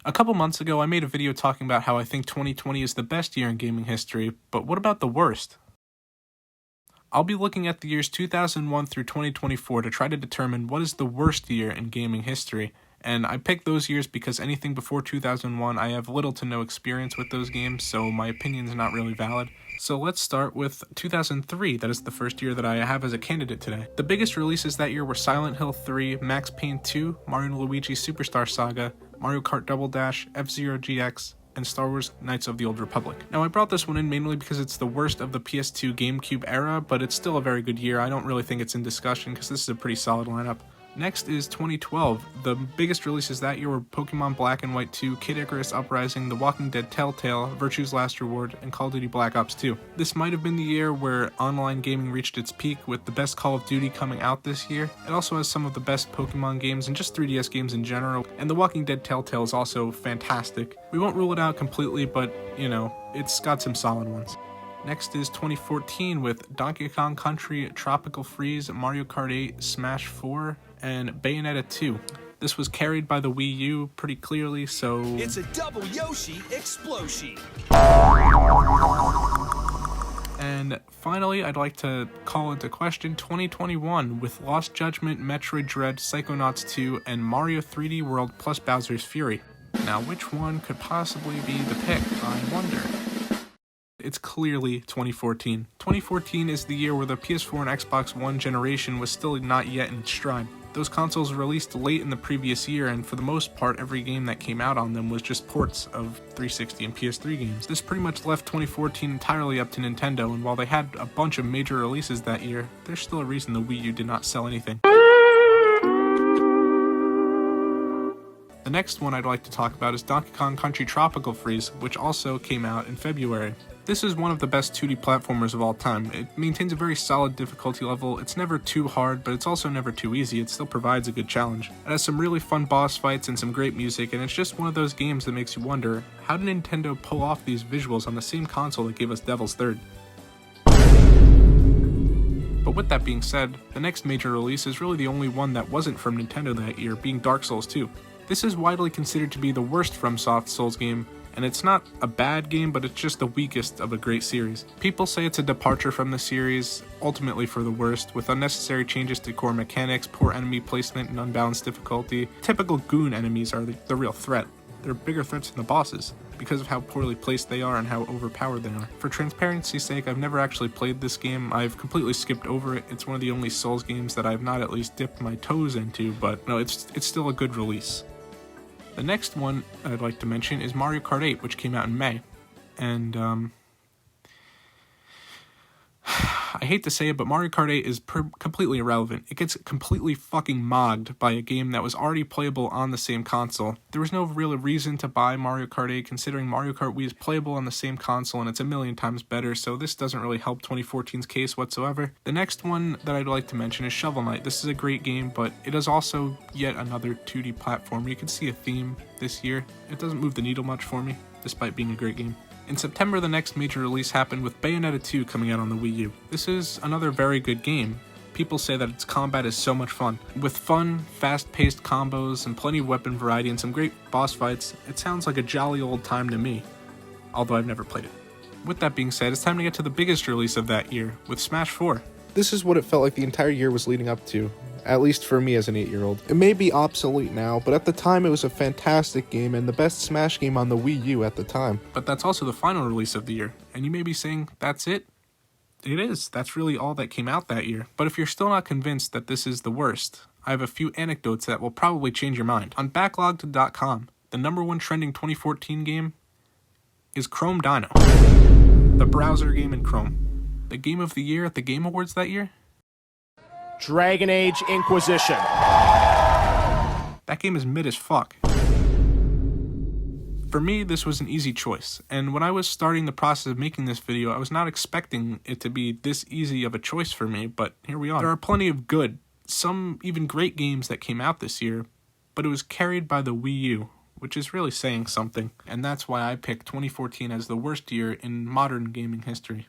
A couple months ago, I made a video talking about how I think 2020 is the best year in gaming history, but what about the worst? I'll be looking at the years 2001 through 2024 to try to determine what is the worst year in gaming history, and I picked those years because anything before 2001 I have little to no experience with those games, so my opinion is not really valid. So let's start with 2003, that is the first year that I have as a candidate today. The biggest releases that year were Silent Hill 3, Max Payne 2, Mario & Luigi Superstar Saga, Mario Kart Double Dash, F-Zero GX, and Star Wars Knights of the Old Republic. Now I brought this one in mainly because it's the worst of the PS2 GameCube era, but it's still a very good year. I don't really think it's in discussion because this is a pretty solid lineup. Next is 2012. The biggest releases that year were Pokemon Black and White 2, Kid Icarus Uprising, The Walking Dead Telltale, Virtue's Last Reward, and Call of Duty Black Ops 2. This might have been the year where online gaming reached its peak, with the best Call of Duty coming out this year. It also has some of the best Pokemon games and just 3DS games in general, and The Walking Dead Telltale is also fantastic. We won't rule it out completely, but, you know, it's got some solid ones. Next is 2014 with Donkey Kong Country, Tropical Freeze, Mario Kart 8, Smash 4, and Bayonetta 2. This was carried by the Wii U pretty clearly, so... It's a double Yoshi explosion! And finally, I'd like to call into question 2021 with Lost Judgment, Metroid Dread, Psychonauts 2, and Mario 3D World plus Bowser's Fury. Now, which one could possibly be the pick, I wonder? It's clearly 2014. 2014 is the year where the PS4 and Xbox One generation was still not yet in its stride. Those consoles were released late in the previous year, and for the most part, every game that came out on them was just ports of 360 and PS3 games. This pretty much left 2014 entirely up to Nintendo, and while they had a bunch of major releases that year, there's still a reason the Wii U did not sell anything. The next one I'd like to talk about is Donkey Kong Country Tropical Freeze, which also came out in February. This is one of the best 2D platformers of all time. It maintains a very solid difficulty level. It's never too hard, but it's also never too easy. It still provides a good challenge. It has some really fun boss fights and some great music, and it's just one of those games that makes you wonder, how did Nintendo pull off these visuals on the same console that gave us Devil's Third? But with that being said, the next major release is really the only one that wasn't from Nintendo that year, being Dark Souls 2. This is widely considered to be the worst FromSoft Souls game, and it's not a bad game, but it's just the weakest of a great series. People say it's a departure from the series, ultimately for the worst, with unnecessary changes to core mechanics, poor enemy placement, and unbalanced difficulty. Typical goon enemies are the real threat. They're bigger threats than the bosses, because of how poorly placed they are and how overpowered they are. For transparency's sake, I've never actually played this game. I've completely skipped over it. It's one of the only Souls games that I've not at least dipped my toes into, but no, it's still a good release. The next one I'd like to mention is Mario Kart 8, which came out in May. And, I hate to say it, but Mario Kart 8 is completely irrelevant. It gets completely fucking mogged by a game that was already playable on the same console. There was no real reason to buy Mario Kart 8, considering Mario Kart Wii is playable on the same console and it's a million times better, so this doesn't really help 2014's case whatsoever. The next one that I'd like to mention is Shovel Knight. This is a great game, but it is also yet another 2D platform. You can see a theme this year. It doesn't move the needle much for me, despite being a great game. In September, the next major release happened with Bayonetta 2 coming out on the Wii U. This is another very good game. People say that its combat is so much fun. With fun, fast-paced combos and plenty of weapon variety and some great boss fights, it sounds like a jolly old time to me, although I've never played it. With that being said, it's time to get to the biggest release of that year, with Smash 4. This is what it felt like the entire year was leading up to, at least for me as an 8-year-old. It may be obsolete now, but at the time it was a fantastic game and the best Smash game on the Wii U at the time. But that's also the final release of the year, and you may be saying, that's it? It is. That's really all that came out that year. But if you're still not convinced that this is the worst, I have a few anecdotes that will probably change your mind. On Backlogged.com, the #1 trending 2014 game is Chrome Dino, the browser game in Chrome. The game of the year at the Game Awards that year? Dragon Age Inquisition. That game is mid as fuck. For me, this was an easy choice, and when I was starting the process of making this video, I was not expecting it to be this easy of a choice for me, but here we are. There are plenty of good, some even great games that came out this year, but it was carried by the Wii U, which is really saying something, and that's why I picked 2014 as the worst year in modern gaming history.